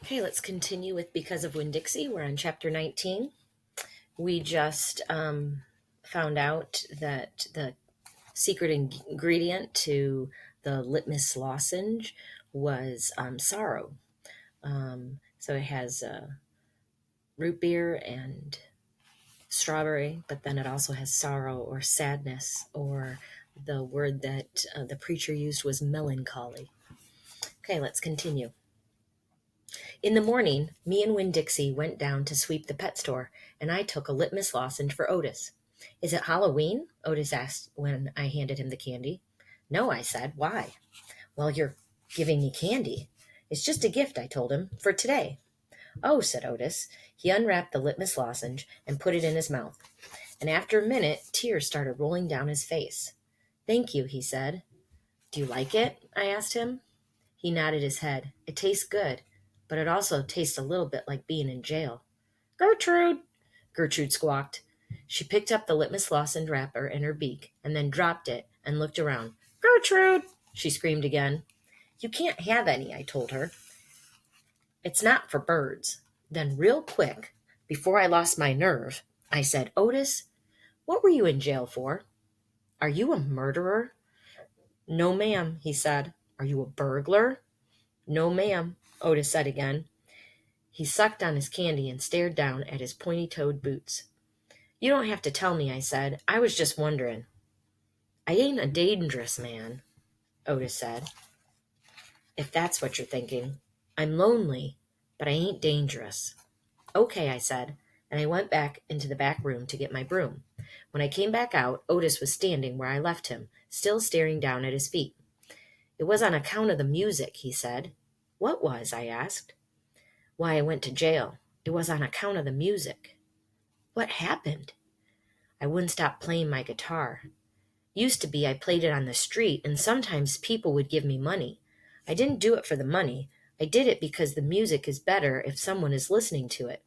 Okay, let's continue with Because of Winn, Dixie. We're on chapter 19. We just found out that the secret ingredient to the litmus lozenge was sorrow. So it has root beer and strawberry, but then it also has sorrow or sadness, or the word that the preacher used was melancholy. Okay, let's continue. In the morning, me and Winn Dixie went down to sweep the pet store, and I took a litmus lozenge for Otis. Is it Halloween? Otis asked when I handed him the candy. No, I said. Why? Well, you're giving me candy. It's just a gift, I told him, for today. Oh, said Otis. He unwrapped the litmus lozenge and put it in his mouth, and after a minute, tears started rolling down his face. Thank you, he said. Do you like it? I asked him. He nodded his head. It tastes good, but it also tastes a little bit like being in jail. Gertrude! Gertrude squawked. She picked up the litmus lozenge wrapper in her beak and then dropped it and looked around. Gertrude! She screamed again. You can't have any, I told her. It's not for birds. Then real quick, before I lost my nerve, I said, Otis, what were you in jail for? Are you a murderer? No, ma'am, he said. Are you a burglar? No, ma'am, Otis said again. He sucked on his candy and stared down at his pointy-toed boots. You don't have to tell me, I said. I was just wondering. I ain't a dangerous man, Otis said. If that's what you're thinking. I'm lonely, but I ain't dangerous. Okay, I said, and I went back into the back room to get my broom. When I came back out, Otis was standing where I left him, still staring down at his feet. It was on account of the music, he said. What was? I asked. Why I went to jail. It was on account of the music. What happened? I wouldn't stop playing my guitar. Used to be I played it on the street, and sometimes people would give me money. I didn't do it for the money. I did it because the music is better if someone is listening to it.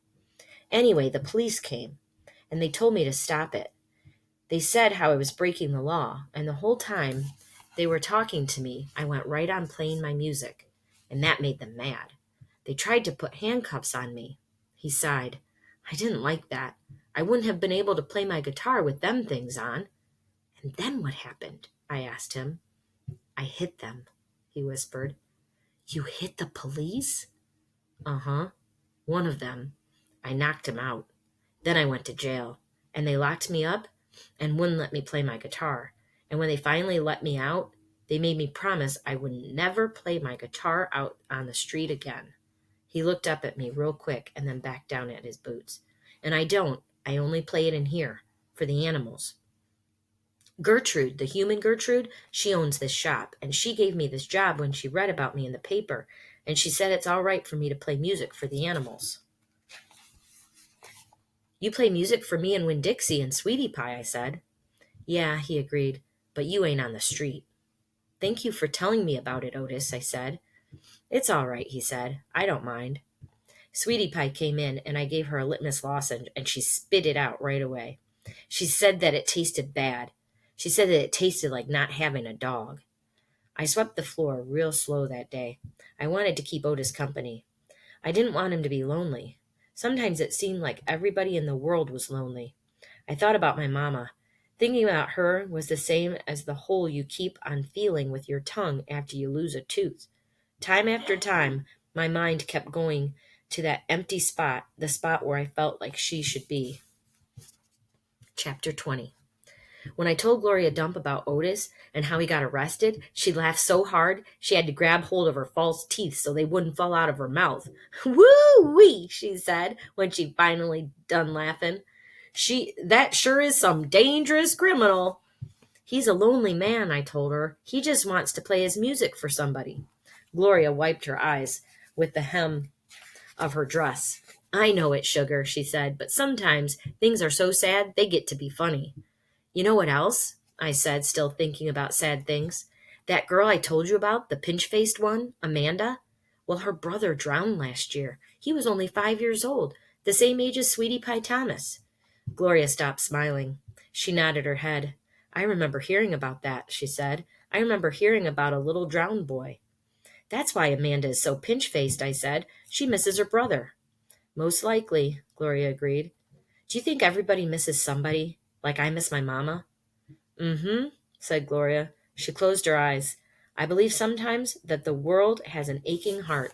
Anyway, the police came, and they told me to stop it. They said how I was breaking the law, and the whole time they were talking to me, I went right on playing my music, and that made them mad. They tried to put handcuffs on me. He sighed. I didn't like that. I wouldn't have been able to play my guitar with them things on. And then what happened? I asked him. I hit them, he whispered. You hit the police? Uh-huh. One of them. I knocked him out. Then I went to jail, and they locked me up and wouldn't let me play my guitar. And when they finally let me out, they made me promise I would never play my guitar out on the street again. He looked up at me real quick and then back down at his boots. And I don't. I only play it in here, for the animals. Gertrude, the human Gertrude, she owns this shop, and she gave me this job when she read about me in the paper, and she said it's all right for me to play music for the animals. You play music for me and Winn Dixie and Sweetie Pie, I said. Yeah, he agreed, but you ain't on the street. Thank you for telling me about it, Otis, I said. It's all right, he said. I don't mind. Sweetie Pie came in, and I gave her a litmus lozenge, and she spit it out right away. She said that it tasted bad. She said that it tasted like not having a dog. I swept the floor real slow that day. I wanted to keep Otis company. I didn't want him to be lonely. Sometimes it seemed like everybody in the world was lonely. I thought about my mama. Thinking about her was the same as the hole you keep on feeling with your tongue after you lose a tooth. Time after time, my mind kept going to that empty spot, the spot where I felt like she should be. Chapter 20. When I told Gloria Dump about Otis and how he got arrested, she laughed so hard she had to grab hold of her false teeth so they wouldn't fall out of her mouth. Woo-wee, she said when she finally done laughing. That sure is some dangerous criminal. He's a lonely man, I told her. He just wants to play his music for somebody. Gloria wiped her eyes with the hem of her dress. I know it, sugar, she said, but sometimes things are so sad they get to be funny. You know what else? I said, still thinking about sad things. That girl I told you about, the pinch-faced one, Amanda? Well, her brother drowned last year. He was only 5 years old, the same age as Sweetie Pie Thomas. Gloria stopped smiling. She nodded her head. I remember hearing about that, she said. I remember hearing about a little drowned boy. That's why Amanda is so pinch-faced, I said. She misses her brother. Most likely, Gloria agreed. Do you think everybody misses somebody, like I miss my mama? Mm-hmm, said Gloria. She closed her eyes. I believe sometimes that the world has an aching heart.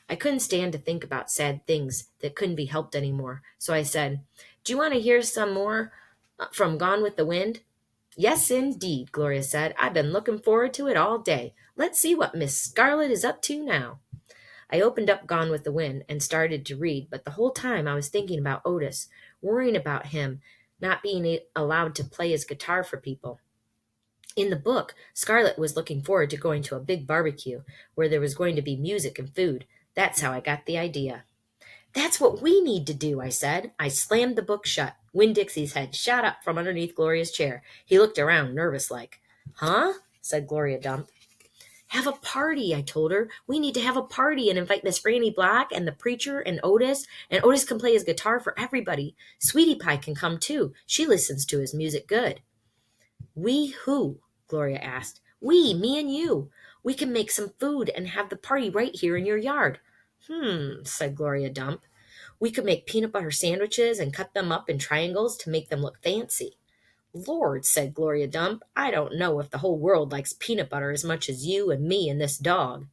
I couldn't stand to think about sad things that couldn't be helped anymore, so I said, Do you want to hear some more from Gone with the Wind? Yes, indeed, Gloria said. I've been looking forward to it all day. Let's see what Miss Scarlet is up to now. I opened up Gone with the Wind and started to read, but the whole time I was thinking about Otis, worrying about him not being allowed to play his guitar for people. In the book, Scarlet was looking forward to going to a big barbecue where there was going to be music and food. That's how I got the idea. That's what we need to do, I said. I slammed the book shut. Winn-Dixie's head shot up from underneath Gloria's chair. He looked around, nervous-like. Huh? Said Gloria Dump. Have a party, I told her. We need to have a party and invite Miss Franny Black and the preacher and Otis can play his guitar for everybody. Sweetie Pie can come too. She listens to his music good. We who? Gloria asked. We, me and you. We can make some food and have the party right here in your yard. Said Gloria Dump. We could make peanut butter sandwiches and cut them up in triangles to make them look fancy. Lord, said Gloria Dump, I don't know if the whole world likes peanut butter as much as you and me and this dog.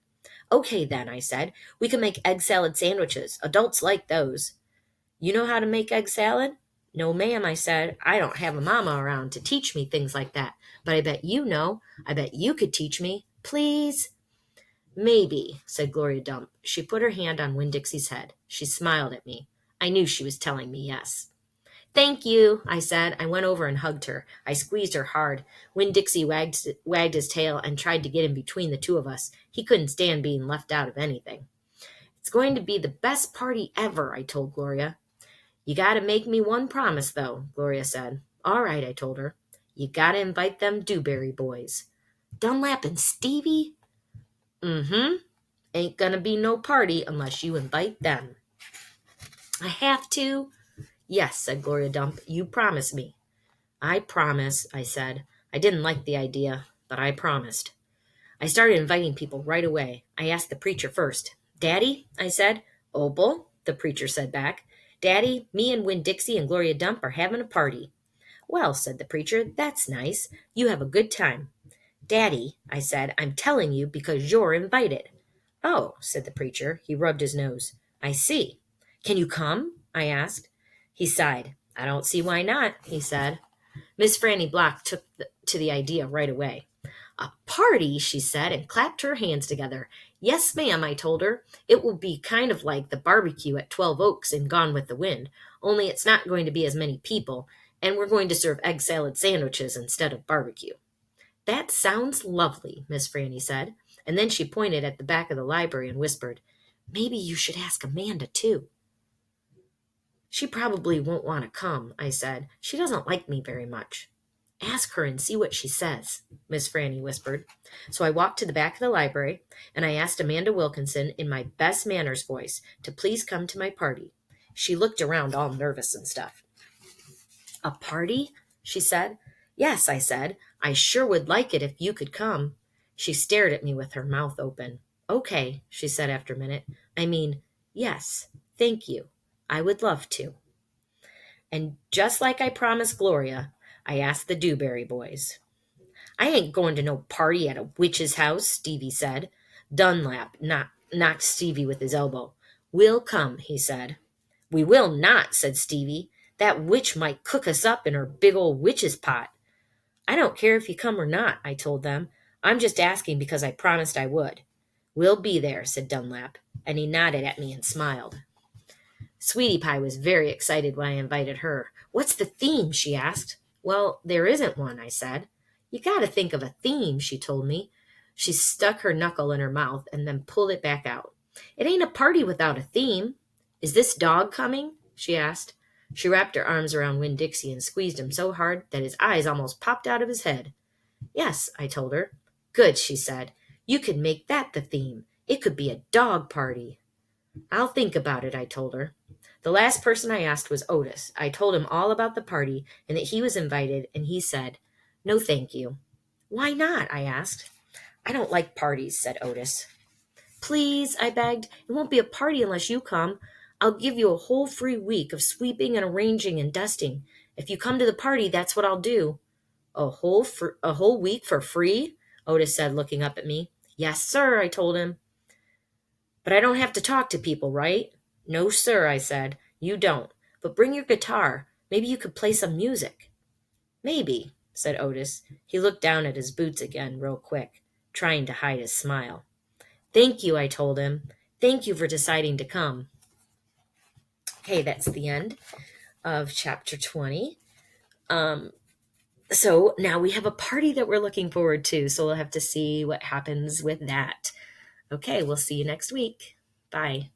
Okay, then, I said. We can make egg salad sandwiches. Adults like those. You know how to make egg salad? No, ma'am, I said. I don't have a mama around to teach me things like that. But I bet you know. I bet you could teach me. Please? Maybe, said Gloria Dump. She put her hand on Winn-Dixie's head. She smiled at me. I knew she was telling me yes. Thank you, I said. I went over and hugged her. I squeezed her hard. Winn-Dixie wagged his tail and tried to get in between the two of us. He couldn't stand being left out of anything. It's going to be the best party ever, I told Gloria. You got to make me one promise, though, Gloria said. All right, I told her. You got to invite them Dewberry boys. Dunlap and Stevie? Mm-hmm. Ain't gonna be no party unless you invite them. I have to? Yes, said Gloria Dump. You promise me. I promise, I said. I didn't like the idea, but I promised. I started inviting people right away. I asked the preacher first. Daddy, I said. Opal, the preacher said back. Daddy, me and Winn-Dixie and Gloria Dump are having a party. Well, said the preacher, that's nice. You have a good time. Daddy, I said, I'm telling you because you're invited. Oh, said the preacher. He rubbed his nose. I see. Can you come? I asked. He sighed. I don't see why not, he said. Miss Franny Black took to the idea right away. A party, she said, and clapped her hands together. Yes, ma'am, I told her. It will be kind of like the barbecue at 12 Oaks in Gone with the Wind, only it's not going to be as many people, and we're going to serve egg salad sandwiches instead of barbecue. That sounds lovely, Miss Franny said, and then she pointed at the back of the library and whispered, Maybe you should ask Amanda, too. She probably won't want to come, I said. She doesn't like me very much. Ask her and see what she says, Miss Franny whispered. So I walked to the back of the library, and I asked Amanda Wilkinson in my best manners voice to please come to my party. She looked around all nervous and stuff. A party? She said. Yes, I said. I sure would like it if you could come. She stared at me with her mouth open. Okay, she said after a minute. I mean, yes, thank you. I would love to. And just like I promised Gloria, I asked the Dewberry boys. I ain't going to no party at a witch's house, Stevie said. Dunlap knocked Stevie with his elbow. We'll come, he said. We will not, said Stevie. That witch might cook us up in her big old witch's pot. I don't care if you come or not, I told them. I'm just asking because I promised I would. We'll be there, said Dunlap, and he nodded at me and smiled. Sweetie Pie was very excited when I invited her. What's the theme? She asked. Well, there isn't one, I said. You got to think of a theme, she told me. She stuck her knuckle in her mouth and then pulled it back out. It ain't a party without a theme. Is this dog coming? She asked. She wrapped her arms around Winn-Dixie and squeezed him so hard that his eyes almost popped out of his head. Yes, I told her. Good, she said. You could make that the theme. It could be a dog party. I'll think about it, I told her. The last person I asked was Otis. I told him all about the party and that he was invited, and he said, No, thank you. Why not? I asked. I don't like parties, said Otis. Please, I begged. It won't be a party unless you come. I'll give you a whole free week of sweeping and arranging and dusting. If you come to the party, that's what I'll do. A whole week for free? Otis said, looking up at me. Yes, sir, I told him. But I don't have to talk to people, right? No, sir, I said. You don't. But bring your guitar. Maybe you could play some music. Maybe, said Otis. He looked down at his boots again real quick, trying to hide his smile. Thank you, I told him. Thank you for deciding to come. Okay, that's the end of chapter 20. So now we have a party that we're looking forward to, so we'll have to see what happens with that. Okay, we'll see you next week. Bye.